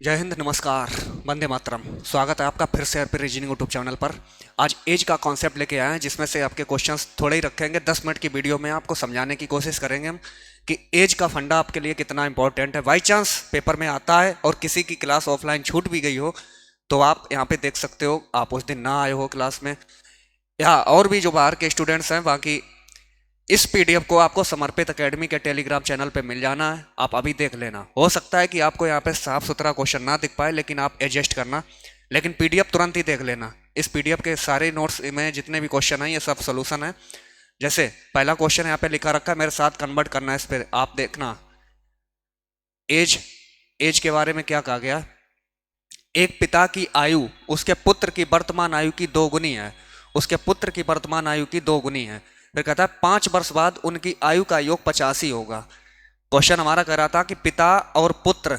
जय हिंद, नमस्कार, वंदे मातरम। स्वागत है आपका फिर से आरपी रीजनिंग यूट्यूब चैनल पर। आज एज का कॉन्सेप्ट लेके आए हैं, जिसमें से आपके क्वेश्चंस थोड़े ही रखेंगे। 10 मिनट की वीडियो में आपको समझाने की कोशिश करेंगे हम कि एज का फंडा आपके लिए कितना इंपॉर्टेंट है। बाई चांस पेपर में आता है और किसी की क्लास ऑफलाइन छूट भी गई हो तो आप यहाँ पे देख सकते हो, आप उस दिन ना आए हो क्लास में, या और भी जो बाहर के स्टूडेंट्स हैं, बाकी इस पीडीएफ को आपको समर्पित एकेडमी के टेलीग्राम चैनल पे मिल जाना है। आप अभी देख लेना। हो सकता है कि आपको यहाँ पे साफ सुथरा क्वेश्चन ना दिख पाए, लेकिन आप एडजस्ट करना, लेकिन पीडीएफ तुरंत ही देख लेना। इस पीडीएफ के सारे नोट्स में जितने भी क्वेश्चन हैं ये सब सोल्यूशन है। जैसे पहला क्वेश्चन यहाँ पे लिखा रखा है, मेरे साथ कन्वर्ट करना है। इस पे आप देखना, एज एज के बारे में क्या कहा गया। एक पिता की आयु उसके पुत्र की वर्तमान आयु की दोगुनी है। उसके पुत्र की वर्तमान आयु की दोगुनी है। फिर कहता है 5 वर्ष बाद उनकी आयु का योग 85 होगा। क्वेश्चन हमारा कह रहा था कि पिता और पुत्र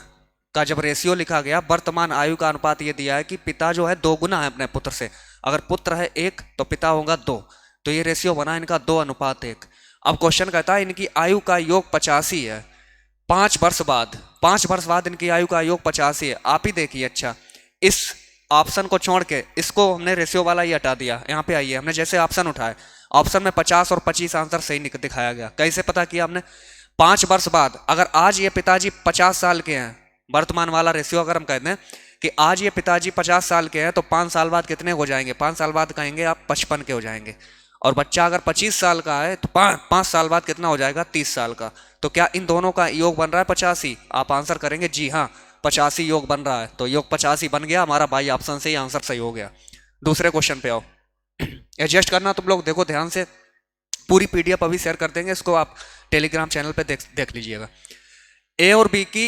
का जब रेशियो लिखा गया, वर्तमान आयु का अनुपात ये दिया है कि पिता जो है 2 गुना है अपने पुत्र से। अगर पुत्र है 1 तो पिता होगा 2, तो ये रेशियो बना इनका 2:1। अब क्वेश्चन कहता है इनकी आयु का योग 85 है। 5 वर्ष बाद, 5 वर्ष बाद इनकी आयु का योग 85 है। आप ही देखिए, अच्छा इस ऑप्शन को छोड़ के इसको हमने रेशियो वाला ही हटा दिया। यहाँ पे आइए, हमने जैसे ऑप्शन उठाए, ऑप्शन में 50 और 25 आंसर सही दिखाया गया। कैसे पता किया हमने? 5 वर्ष बाद, अगर आज ये पिताजी 50 साल के हैं, वर्तमान वाला रेशियो अगर हम कहते हैं कि आज ये पिताजी 50 साल के हैं, तो 5 साल बाद कितने हो जाएंगे? 5 साल बाद कहेंगे आप 55 के हो जाएंगे। और बच्चा अगर 25 साल का है तो 5 साल बाद कितना हो जाएगा? 30 साल का। तो क्या इन दोनों का योग बन रहा है 85? आप आंसर करेंगे जी हाँ, 85 योग बन रहा है। तो योग 85 बन गया हमारा, बाई ऑप्शन से ही आंसर सही हो गया। दूसरे क्वेश्चन पे आओ। एडजस्ट करना तुम लोग, देखो ध्यान से, पूरी पीडीएफ अभी शेयर कर देंगे, इसको आप टेलीग्राम चैनल पे देख लीजिएगा। ए और बी की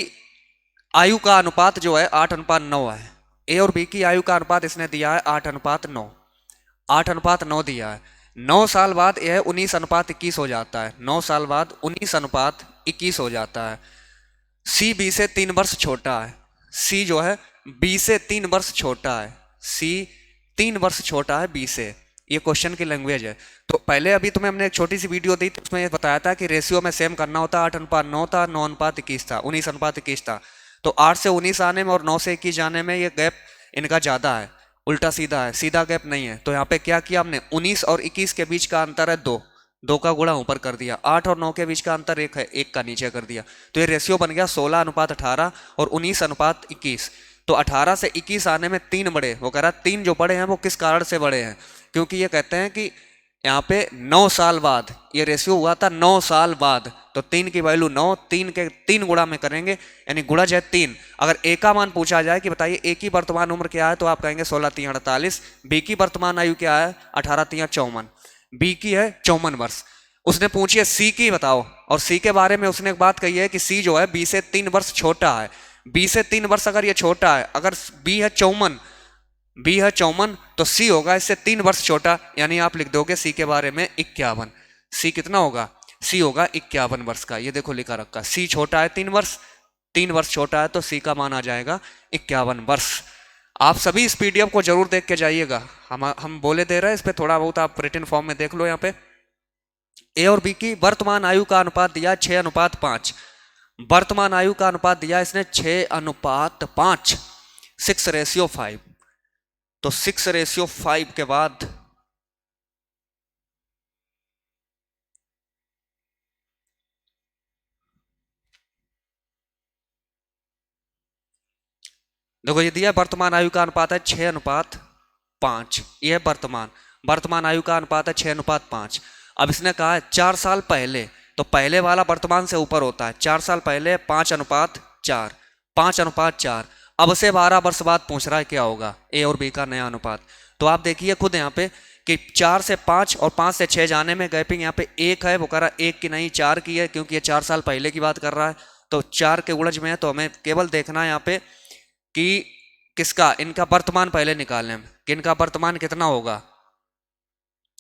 आयु का अनुपात जो है 8:9 है। ए और बी की आयु का अनुपात इसने दिया है 8:9। 8:9 दिया है। 9 साल बाद यह 19:21 हो जाता है। 9 साल बाद 19:21 हो जाता है। सी बी से 3 वर्ष छोटा है। सी जो है बी से 3 वर्ष छोटा है। सी 3 वर्ष छोटा है बी से। ये क्वेश्चन की लैंग्वेज है। तो पहले अभी तुम्हें हमने एक छोटी सी वीडियो दी थी, उसमें बताया था कि रेशियो में सेम करना होता। 8:9 था, 9:21 था, 19:21 था। तो 8 से 19 आने में और 9 से 21 जाने में ये गैप इनका ज़्यादा है, उल्टा सीधा है, सीधा गैप नहीं है। तो यहाँ पे क्या किया हमने? 19 और 21 के बीच का अंतर है 2, 2 का गुणा ऊपर कर दिया। 8 और 9 के बीच का अंतर 1 है, 1 का नीचे कर दिया। तो ये रेशियो बन गया 16:18 और 19:21। तो 18 से 21 आने में 3 बड़े, वो कह रहा 3 जो बड़े हैं वो किस कारण से बड़े हैं? क्योंकि ये कहते हैं कि यहाँ पे 9 साल बाद ये रेशियो हुआ था, 9 साल बाद। तो 3 की वैल्यू 9, 3 के 3 गुणा में करेंगे, यानी गुणज है 3। अगर ए का मान पूछा जाए कि बताइए ए की वर्तमान उम्र क्या है, तो आप कहेंगे 16×3=48। बी की वर्तमान आयु क्या है? 18×3=54। बी की है 54 वर्ष। उसने पूछी है सी की बताओ, और सी के बारे में उसने एक बात कही है कि सी जो है बी से 3 वर्ष छोटा है। बी से 3 वर्ष अगर ये छोटा है, अगर बी है 54, बी है 54, तो सी होगा इससे 3 वर्ष छोटा, यानी आप लिख दोगे सी के बारे में 51। सी कितना होगा? सी होगा 51 वर्ष का। ये देखो लिखा रखा, सी छोटा है 3 वर्ष, 3 वर्ष छोटा है, तो सी का मान आ जाएगा 51 वर्ष। आप सभी इस पीडीएफ को जरूर देख के जाइएगा। हम बोले दे रहे हैं, इस पे थोड़ा बहुत आप रिटन फॉर्म में देख लो। यहाँ पे ए और बी की वर्तमान आयु का अनुपात दिया 6:5। वर्तमान आयु का अनुपात दिया इसने 6:5, 6:5। तो 6:5 के बाद देखो ये दिया वर्तमान आयु का अनुपात है 6:5। ये है वर्तमान, वर्तमान आयु का अनुपात है 6:5। अब इसने कहा है 4 साल पहले, तो पहले वाला वर्तमान से ऊपर होता है। 4 साल पहले 5:4, 5:4। अब से 12 वर्ष बाद पूछ रहा है क्या होगा ए और बी का नया अनुपात। तो आप देखिए खुद यहाँ पे कि 4 से 5 और 5 से 6 जाने में गैपिंग यहाँ पे 1 है। वो कह रहा है 1 की नहीं 4 की है, क्योंकि ये 4 साल पहले की बात कर रहा है। तो 4 के गुणज में है, तो हमें केवल देखना है यहाँ पे कि किसका, इनका वर्तमान पहले निकालने में कि इनका वर्तमान कितना होगा।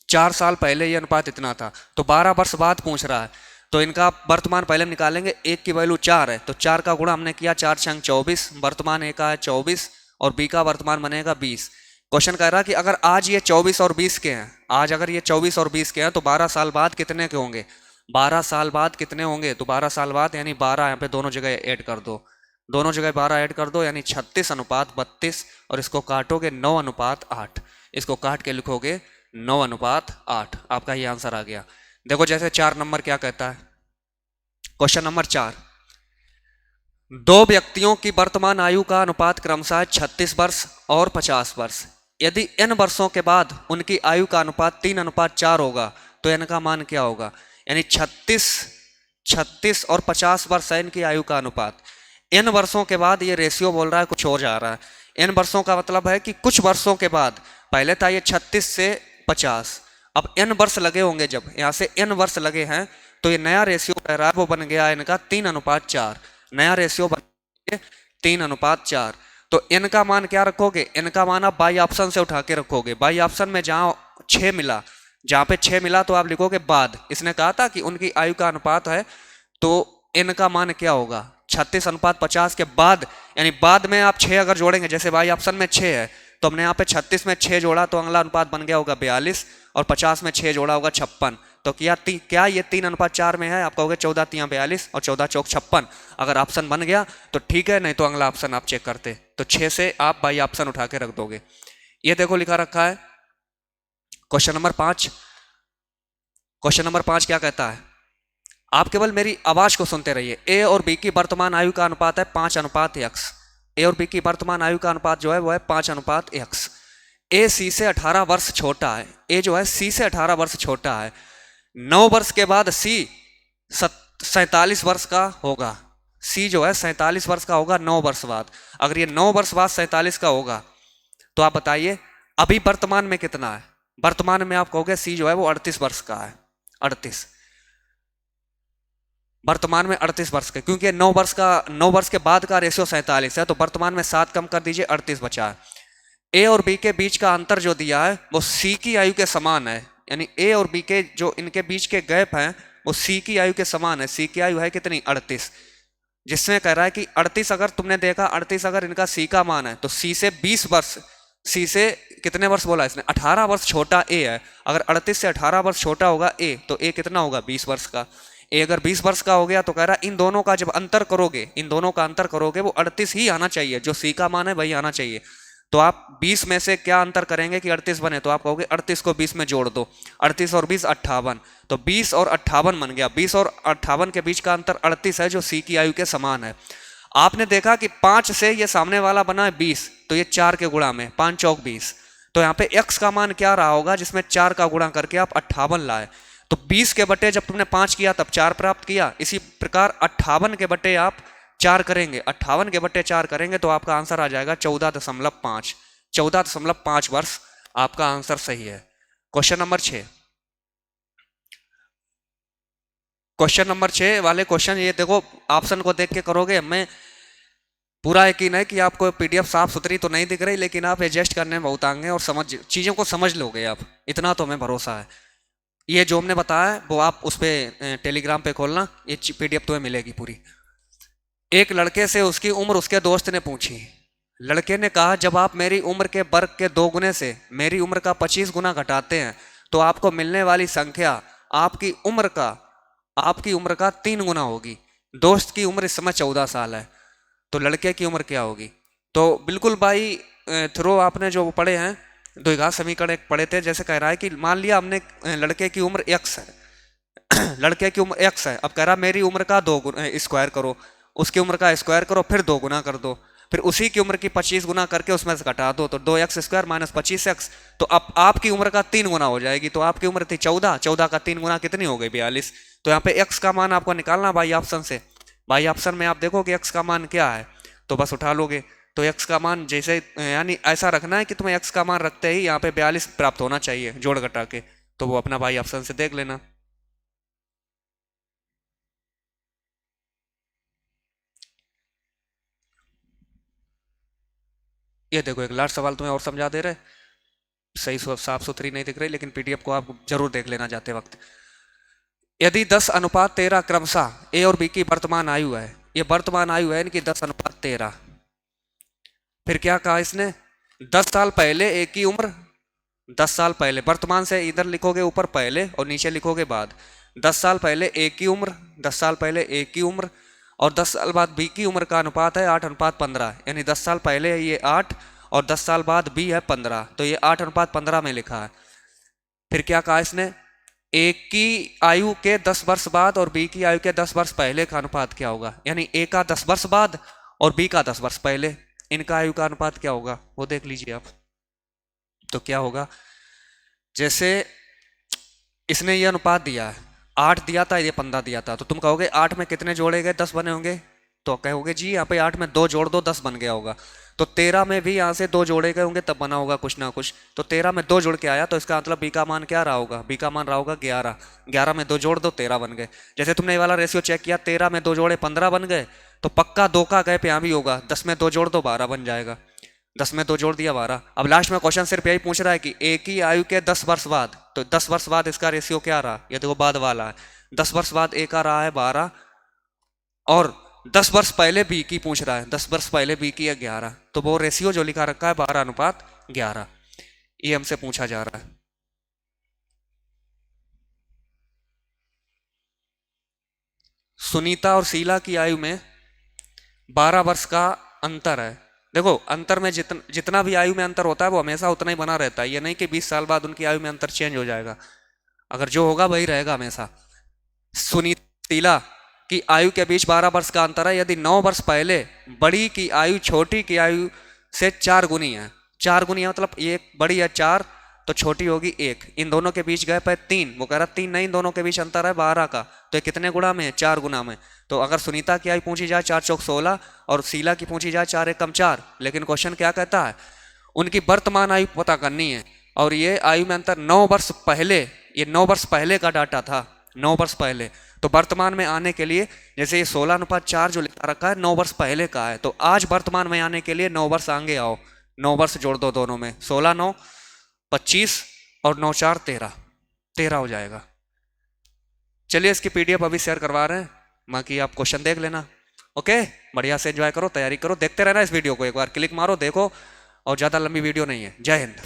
4 साल पहले ये अनुपात इतना था, तो 12 वर्ष बाद पूछ रहा है, तो इनका वर्तमान पहले निकालेंगे। 1 की वैल्यू 4 है, तो 4 का गुणा हमने किया, 4×6=24। वर्तमान ए का है 24 और बी का वर्तमान बनेगा 20। क्वेश्चन कह रहा है कि अगर आज ये 24 और 20 के हैं, आज अगर ये 24 और 20 के हैं, तो 12 साल बाद कितने के होंगे? 12 साल बाद कितने होंगे? तो 12 साल बाद यानी 12 यहाँ पे दोनों जगह ऐड कर दो। दोनों जगह 12 ऐड कर दो, यानी 36:32, और इसको काटोगे 9:8। इसको काट के लिखोगे 9:8। आपका ये आंसर आ गया। देखो जैसे 4 नंबर क्या कहता है, क्वेश्चन नंबर 4, दो व्यक्तियों की वर्तमान आयु का अनुपात क्रमशः 36 वर्ष और 50 वर्ष। यदि n वर्षों के बाद उनकी आयु का अनुपात 3:4 होगा तो n का मान क्या होगा? यानी 36 और 50 वर्ष है इनकी आयु का अनुपात। n वर्षों के बाद ये रेशियो बोल रहा है कुछ और जा रहा है। n वर्षों का मतलब है कि कुछ वर्षों के बाद, पहले था ये 36 से 50, अब n वर्ष लगे होंगे, जब यहाँ से n वर्ष लगे हैं तो ये नया रेशियो कह रहा है वो बन गया इनका 3:4। नया रेशियो बन गया 3:4। तो n का मान क्या रखोगे? n का मान आप बाई ऑप्शन से उठा के रखोगे। बाई ऑप्शन में जहाँ 6 मिला, जहाँ पे 6 मिला तो आप लिखोगे बाद। इसने कहा था कि उनकी आयु का अनुपात है, तो n का मान क्या होगा? 36:50 के बाद, यानी बाद में आप 6 अगर जोड़ेंगे, जैसे बाई ऑप्शन में 6 है तो हमने यहाँ पे 36 में 6 जोड़ा तो अगला अनुपात बन गया होगा 42, और 50 में 6 जोड़ा होगा 56। तो क्या ये 3:4 में है? आप कहोगे 14 × 42 और 14 × 56। अगर ऑप्शन बन गया तो ठीक है, नहीं तो अगला ऑप्शन आप चेक करते। तो 6 से आप बाई ऑप्शन उठा के रख दोगे। ये देखो लिखा रखा है क्वेश्चन नंबर 5। क्वेश्चन नंबर 5 क्या कहता है? आप केवल मेरी आवाज को सुनते रहिए। ए और बी की वर्तमान आयु का अनुपात है 5:x। ए और बी की वर्तमान आयु का अनुपात जो है वो है 5:x। ए सी से 18 वर्ष छोटा है। ए जो है सी से 18 वर्ष छोटा है। 9 वर्ष के बाद सी 47 वर्ष का होगा। सी जो है 47 वर्ष का होगा 9 वर्ष बाद। अगर ये 9 वर्ष बाद 47 का होगा तो आप बताइए अभी वर्तमान में कितना है? वर्तमान में आप कहोगे सी जो है वो 38 वर्ष का है। 38 वर्तमान में 38 वर्ष के, क्योंकि 9 वर्ष के बाद का रेशियो 47 है, तो वर्तमान में 7 कम कर दीजिए, 38 बचा है। ए और बी के बीच का अंतर जो दिया है वो सी की आयु के समान है। यानी ए और बी के जो इनके बीच के गैप हैं वो सी की आयु के समान है। सी की आयु है कितनी? 38। जिसमें कह रहा है कि 38 अगर तुमने देखा, 38 अगर इनका सी का मान है तो सी से 20 वर्ष, सी से कितने वर्ष बोला इसने? 18 वर्ष छोटा ए है। अगर 38 से 18 वर्ष छोटा होगा ए, तो ए कितना होगा? 20 वर्ष का। ए अगर 20 वर्ष का हो गया तो कह रहा है इन दोनों का जब अंतर करोगे, इन दोनों का अंतर करोगे वो 38 ही आना चाहिए। जो सी का मान है वही आना चाहिए। तो आप 20 में से क्या अंतर करेंगे कि 38 बने? तो आप कहोगे 38 को 20 में जोड़ दो, 38 और 20 58। तो 20 और 58 बन गया। 20 और 58 के बीच का अंतर 38 है जो सी की आयु के समान है। आपने देखा कि 5 से ये सामने वाला बना है 20, तो ये 4 के गुणा में 5 चौक 20। तो यहाँ पे x का मान क्या रहा होगा जिसमें 4 का गुणा करके आप 58 लाए? तो 20 के बटे जब तुमने 5 किया तब 4 प्राप्त किया। इसी प्रकार 58 के बटे आप 4 करेंगे, 58 के बटे 4 करेंगे तो आपका आंसर आ जाएगा 14.5। 14.5 वर्ष आपका आंसर सही है। Question number 6। क्वेश्चन नंबर 6 वाले क्वेश्चन ये देखो, ऑप्शन को देख के करोगे। हमें पूरा यकीन है कि आपको पीडीएफ साफ सुथरी तो नहीं दिख रही, लेकिन आप एडजस्ट करने में बहुत आगे और चीज़ों को समझ लोगे आप, इतना तो हमें भरोसा है। ये जो हमने बताया वो आप उस पर टेलीग्राम पे खोलना, ये पीडीएफ तुम्हें मिलेगी पूरी। एक लड़के से उसकी उम्र उसके दोस्त ने पूछी। लड़के ने कहा जब आप मेरी उम्र के वर्ग के 2 गुने से मेरी उम्र का 25 गुना घटाते हैं तो आपको मिलने वाली संख्या आपकी उम्र का 3 गुना होगी। दोस्त की उम्र इस समय 14 साल है, तो लड़के की उम्र क्या होगी? तो बिल्कुल भाई थ्रो आपने जो पढ़े हैं, द्विघात समीकरण एक पढ़े थे। जैसे कह रहा है कि मान लिया हमने लड़के की उम्र x है लड़के की उम्र x है। अब कह रहा मेरी उम्र का 2 स्क्वायर करो, उसकी उम्र का स्क्वायर करो, फिर 2 गुना कर दो, फिर उसी की उम्र की 25 गुना करके उसमें से घटा दो, तो 2x स्क्वायर माइनस 25x। तो अब आपकी उम्र का 3 गुना हो जाएगी। तो आपकी उम्र थी 14, 14 का 3 गुना कितनी हो गई? 42। तो यहाँ पे x का मान आपको निकालना बाई ऑप्शन से। बाई ऑप्शन में आप देखो कि x का मान क्या है, तो बस उठा लोगे। तो x का मान जैसे, यानी ऐसा रखना है कि तुम्हें x का मान रखते ही यहाँ पे 42 प्राप्त होना चाहिए जोड़ घटा के। तो वो अपना बाई ऑप्शन से देख लेना। ये देखो एक लास्ट सवाल तुम्हें और समझा दे रहे, सही साफ सुथरी नहीं दिख रही, लेकिन पीडीएफ को आप जरूर देख लेना जाते वक्त। यदि 10:13 क्रमशः ए और बी की वर्तमान आयु है, ये वर्तमान आयु है इनकी 10:13। फिर क्या कहा इसने? 10 साल पहले ए की उम्र, 10 साल पहले, वर्तमान से इधर लिखोगे ऊपर पहले और नीचे लिखोगे बाद। 10 साल पहले ए की उम्र, 10 साल पहले ए की उम्र, और 10 साल बाद बी की उम्र का अनुपात है 8:15, यानी 10 साल पहले है ये 8 और 10 साल बाद बी है 15, तो ये 8:15 में लिखा है। फिर क्या कहा इसने, ए की आयु के 10 वर्ष बाद और बी की आयु के 10 वर्ष पहले का अनुपात क्या होगा, यानी ए का 10 वर्ष बाद और बी का 10 वर्ष पहले, इनका आयु का अनुपात क्या होगा वो देख लीजिए आप। तो क्या होगा, जैसे इसने ये अनुपात दिया है, 8 दिया था, ये 15 दिया था, तो तुम कहोगे 8 में कितने जोड़े गए, 10 बने होंगे। तो कहोगे जी यहाँ पे 8 में 2 जोड़ दो 10 बन गया होगा। तो 13 में भी यहाँ से 2 जोड़े गए होंगे तब बना होगा कुछ ना कुछ। तो 13 में 2 जोड़ के आया, तो इसका मतलब बी का मान क्या रहा होगा, बी का मान रहा होगा 11। 11 में 2 जोड़ दो 13 बन गए। जैसे तुमने ये वाला रेशियो चेक किया, 13 में 2 जोड़े 15 बन गए, तो पक्का 2 का गैप यहाँ भी होगा, 10 में 2 जोड़ दो 12 बन जाएगा। 10 में 2 जोड़ दिया 12। अब लास्ट में क्वेश्चन सिर्फ यही पूछ रहा है कि ए की आयु के 10 वर्ष बाद, तो 10 वर्ष बाद इसका रेशियो क्या रहा, ये देखो बाद वाला है, 10 वर्ष बाद ए का रहा है 12 और 10 वर्ष पहले बी की पूछ रहा है, 10 वर्ष पहले बी की है 11, तो वो रेशियो जो लिखा रखा है 12:11, ये हमसे पूछा जा रहा है। सुनीता और शीला की आयु में 12 वर्ष का अंतर है। देखो अंतर में जितना भी आयु में अंतर होता है वो हमेशा उतना ही बना रहता है, ये नहीं कि 20 साल बाद उनकी आयु में अंतर चेंज हो जाएगा, अगर जो होगा वही रहेगा हमेशा। सुनीता शीला की आयु के बीच 12 वर्ष का अंतर है, यदि 9 वर्ष पहले बड़ी की आयु छोटी की आयु से 4 गुनी है, 4 गुनी है मतलब ये बड़ी है 4 तो छोटी होगी 1, इन दोनों के बीच गैप है 3, वो कह रहा 3 नहीं, इन दोनों के बीच अंतर है 12 का, तो ये कितने गुना में है, 4 गुना में। तो अगर सुनीता की आयु पूछी जाए 4 चौक 16 और शीला की पूछी जाए 4 एकम 4, लेकिन क्वेश्चन क्या कहता है, उनकी वर्तमान आयु पता करनी है, और ये आयु में अंतर 9 वर्ष पहले, ये 9 वर्ष पहले का डाटा था, 9 वर्ष पहले, तो वर्तमान में आने के लिए जैसे ये 16:4 जो लिखा रखा है 9 वर्ष पहले का है, तो आज वर्तमान में आने के लिए 9 वर्ष आगे आओ, 9 वर्ष जोड़ दो दोनों में, 16 9 25 और 9 4 13, 13 हो जाएगा। चलिए इसकी पीडीएफ अभी शेयर करवा रहे हैं, बाकी आप क्वेश्चन देख लेना। ओके, बढ़िया से एंजॉय करो, तैयारी करो, देखते रहना इस वीडियो को, एक बार क्लिक मारो देखो, और ज़्यादा लंबी वीडियो नहीं है। जय हिंद।